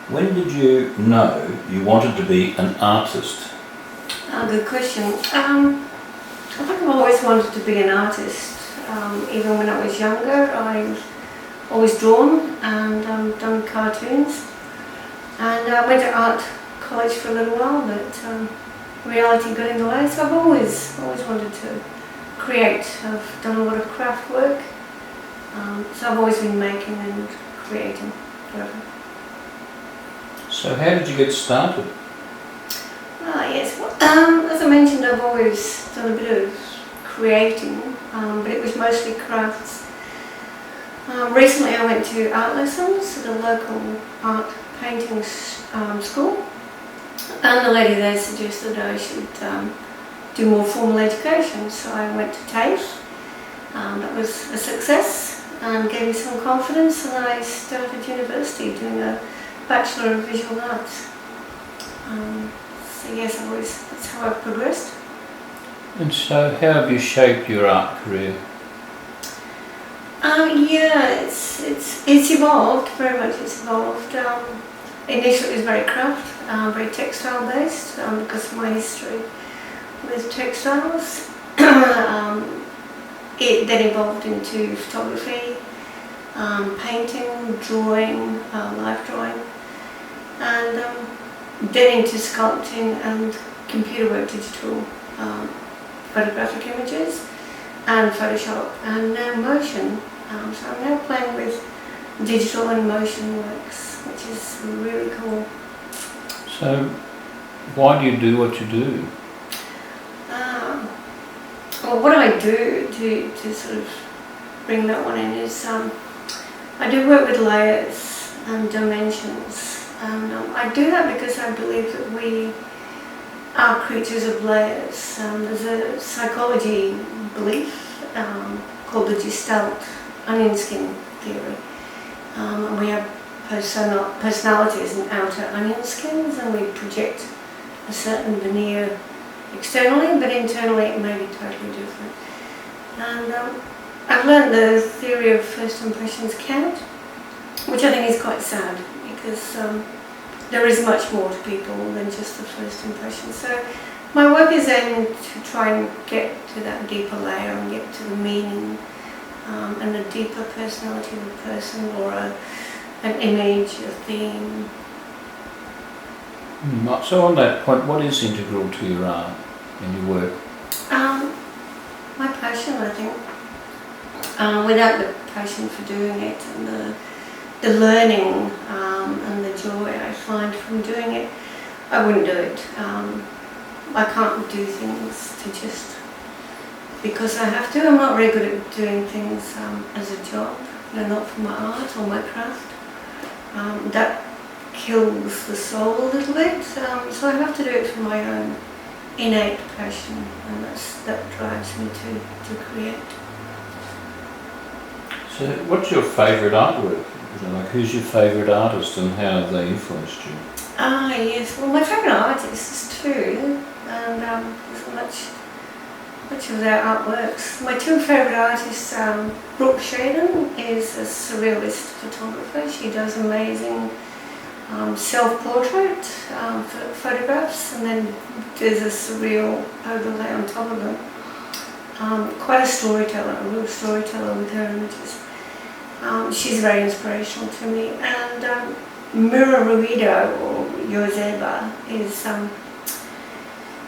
When did you know you wanted to be an artist? Good question. I think I've always wanted to be an artist. Even when I was younger, I've always drawn and done cartoons. And I went to art college for a little while, but reality got in the way. So I've always wanted to create. I've done a lot of craft work. So I've always been making and creating forever. So how did you get started? Yes, well, as I mentioned, I've always done a bit of creating, but it was mostly crafts. Recently I went to art lessons at a local art painting school, and the lady there suggested I should do more formal education, so I went to TAFE. That was a success and gave me some confidence, and I started university doing a Bachelor of Visual Arts. So yes, that's how I've progressed. And so how have you shaped your art career? Yeah, it's evolved, very much it's evolved. Initially it was very craft, very textile based, because of my history with textiles. It then evolved into photography, painting, drawing, life drawing, and then into sculpting and computer work, digital photographic images, and Photoshop, and now motion. So I'm now playing with digital and motion works, which is really cool. So why do you do what you do? Well, what I do to sort of bring that one in is I do work with layers and dimensions. And I do that because I believe that we are creatures of layers. There's a psychology belief called the Gestalt onion skin theory. And we have personalities and outer onion skins, and we project a certain veneer externally, but internally it may be totally different. And I've learned the theory of first impressions count, which I think is quite sad, because there is much more to people than just the first impression. So my work is aimed to try and get to that deeper layer and get to the meaning and the deeper personality of a person, or an image, a theme. So on that point, what is integral to your art and your work? My passion, I think. Without the passion for doing it and the learning and the joy I find from doing it, I wouldn't do it. I can't do things to just because I have to. I'm not very good at doing things as a job, not for my art or my craft. That kills the soul a little bit, so I have to do it for my own innate passion, and that drives me to create. So what's your favourite artwork? Like, who's your favourite artist and how have they influenced you? Yes, well, my favourite artist is two, and there's much of their artworks. My two favourite artists, Brooke Shaden is a surrealist photographer. She does amazing self-portrait photographs, and then there's a surreal overlay on top of them. Quite a storyteller, a real storyteller with her images. She's very inspirational to me. And Mira Ruido, or Yozeba, is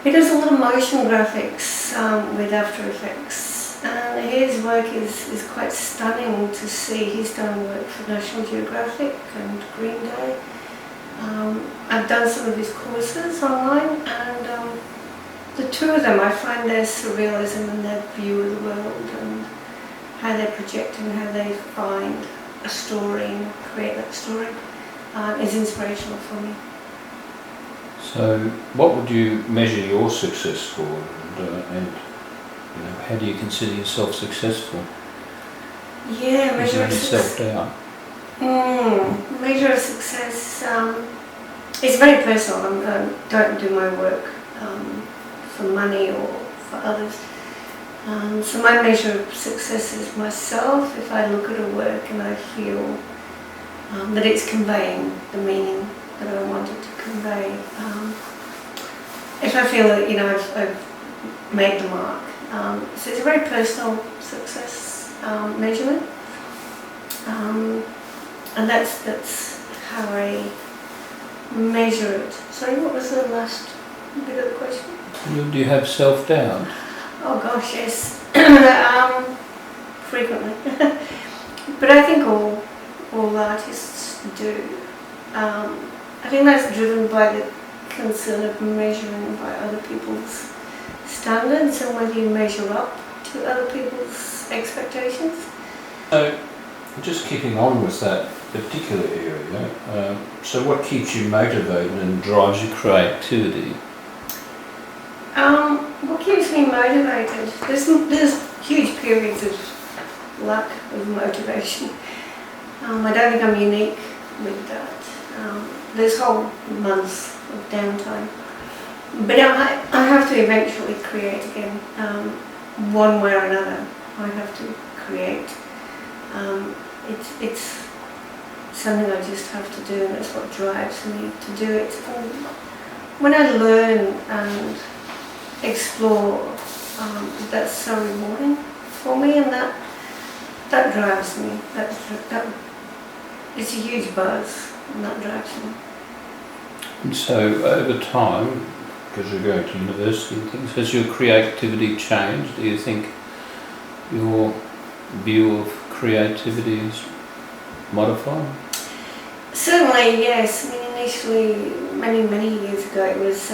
he does a lot of motion graphics with After Effects, and his work is quite stunning to see. He's done work for National Geographic and Green Day. I've done some of his courses online, and the two of them, I find their surrealism and their view of the world and how they project and how they find a story and create that story is inspirational for me. So what would you measure your success for, and how do you consider yourself successful? Yeah, measure of success. Self-doubt? Measure of success is very personal. I don't do my work for money or for others. So my measure of success is myself. If I look at a work and I feel that it's conveying the meaning that I wanted to convey. If I feel that, I've made the mark. So it's a very personal success measurement. And that's how I measure it. Sorry, what was the last bit of the question? Do you have self-doubt? Oh gosh, yes. Frequently. But I think all artists do. I think that's driven by the concern of measuring by other people's standards and whether you measure up to other people's expectations. So, just keeping on with that particular area, so what keeps you motivated and drives your creativity? What keeps me motivated? There's huge periods of luck, of motivation. I don't think I'm unique with that. There's whole months of downtime. But I have to eventually create again, one way or another. I have to create. It's something I just have to do, and that's what drives me to do it. And when I learn and explore, that's so rewarding for me, and that drives me. That it's a huge buzz, and that drives me. And so, over time, because you're going to university and things, has your creativity changed? Do you think your view of creativity is modified? Certainly, yes. I mean, initially, many years ago, it was,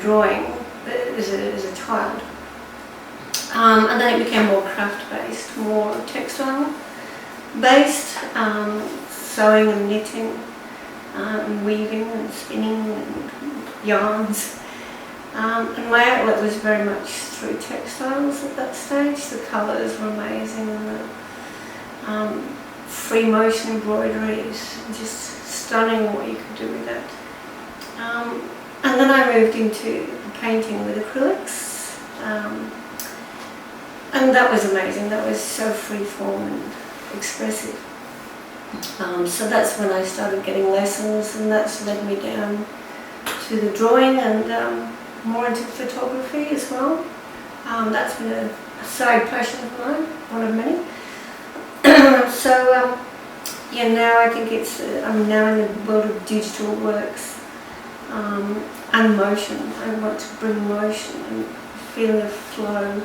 drawing as a child. And then it became more craft-based, more textile-based, sewing and knitting, and weaving and spinning and yarns. And my outlet was very much through textiles at that stage. The colours were amazing, and the free motion embroideries, just stunning what you could do with that. And then I moved into painting with acrylics, and that was amazing. That was so free-form and expressive. So that's when I started getting lessons, and that's led me down to the drawing and more into photography as well. That's been a side passion of mine, one of many. So now I think I'm now in the world of digital works and motion. I want to bring motion and feeling of flow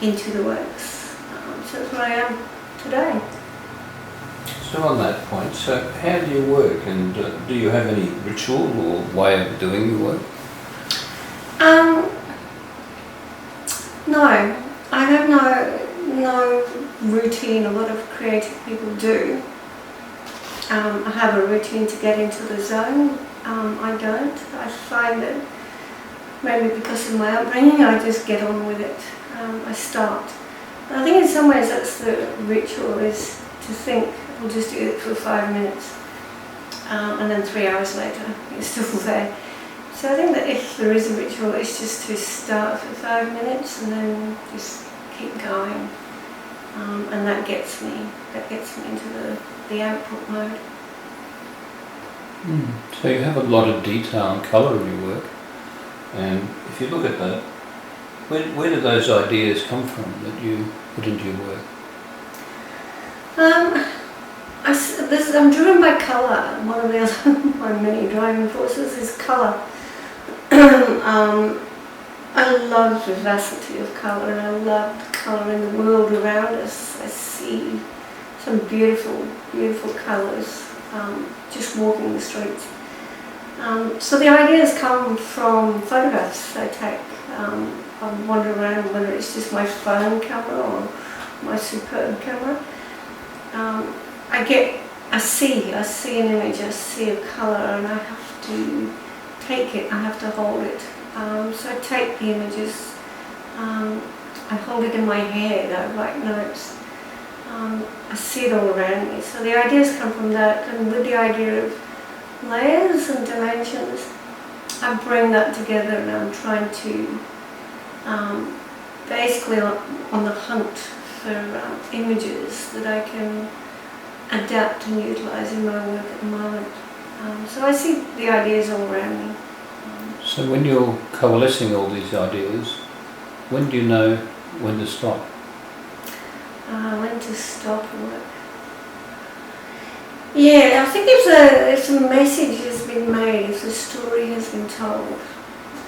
into the works. So that's where I am today. So on that point, so how do you work, and do you have any ritual or way of doing your work? No, I have no routine. A lot of creative people do. I have a routine to get into the zone. I don't. I find that maybe because of my upbringing, I just get on with it. I start. I think in some ways that's the ritual, is to think, we'll just do it for 5 minutes, and then 3 hours later it's still there. So I think that if there is a ritual, it's just to start for 5 minutes and then just keep going, and that gets me into the output mode. So you have a lot of detail and colour in your work, and if you look at that, where do those ideas come from that you put into your work? I'm driven by colour. One of the other my many driving forces is colour. I love vivacity of colour, and I love the colour in the world around us. I see some beautiful, beautiful colours just walking the streets. So the ideas come from photographs I take. I wander around, whether it's just my phone camera or my superb camera. I see an image, I see a colour, and I have to take it, I have to hold it. So I take the images, I hold it in my head, I write notes, I see it all around me. So the ideas come from that, and with the idea of layers and dimensions, I bring that together, and I'm trying to basically on the hunt for images that I can adapt and utilise in my work at the moment. So I see the ideas all around me. So when you're coalescing all these ideas, when do you know when to stop? When to stop work. Yeah, I think if a message has been made, if the story has been told,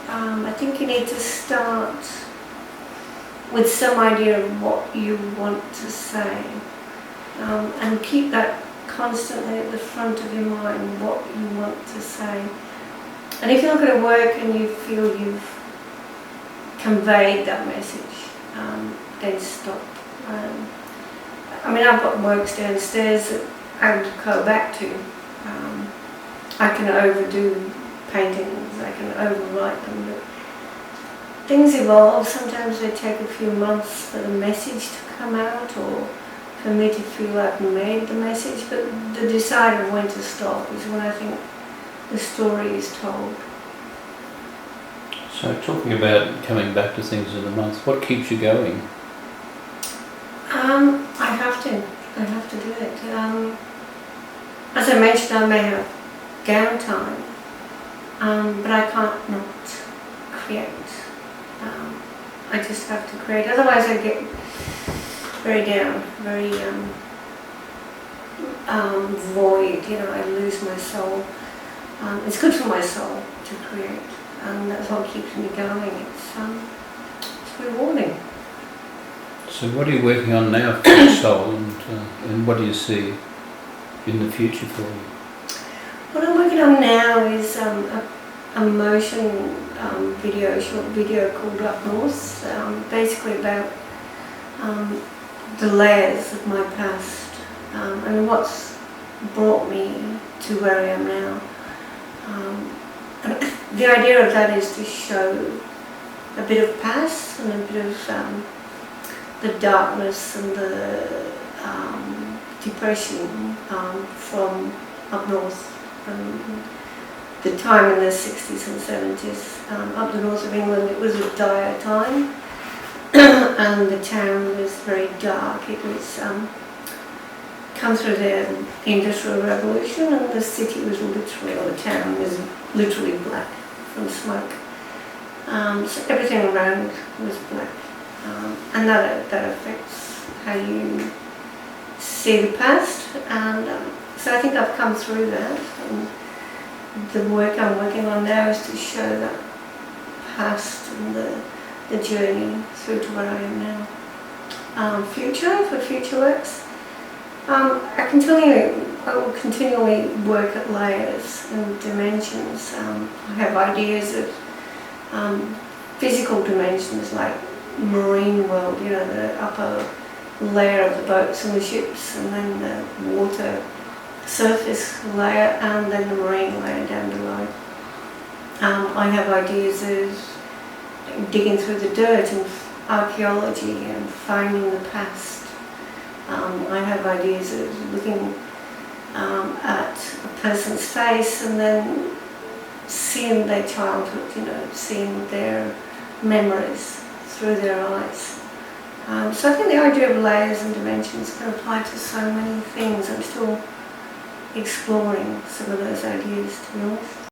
I think you need to start with some idea of what you want to say, and keep that constantly at the front of your mind, what you want to say. And if you're not going to work and you feel you've conveyed that message, then stop. I mean, I've got works downstairs that I would go back to. I can overdo paintings, I can overwrite them, but things evolve. Sometimes they take a few months for the message to come out, or for me to feel I've made the message, but the decider of when to stop is when I think the story is told. So talking about coming back to things in a month, what keeps you going? I have to do it. As I mentioned, I may have downtime, but I can't not create. I just have to create, otherwise I get very down, very void, I lose my soul. It's good for my soul to create, and that's what keeps me going. It's rewarding. So what are you working on now for your soul, and what do you see in the future for you? What I'm working on now is a motion short video called Up North, basically about the layers of my past, and what's brought me to where I am now. And the idea of that is to show a bit of past and a bit of the darkness and the depression from up north, the time in the 60s and 70s. Up the north of England, it was a dire time, and the town was very dark. It was come through the Industrial Revolution, and the city was literally, or the town was literally black from smoke. So everything around was black. And that affects how you see the past, and so I think I've come through that, and the work I'm working on now is to show that past and the journey through to where I am now. For future works, I will continually work at layers and dimensions. I have ideas of physical dimensions like marine world, the upper layer of the boats and the ships, and then the water surface layer, and then the marine layer down below. I have ideas of digging through the dirt and archaeology and finding the past. I have ideas of looking at a person's face and then seeing their childhood, seeing their memories through their eyes. So I think the idea of layers and dimensions can apply to so many things. I'm still exploring some of those ideas, to be honest.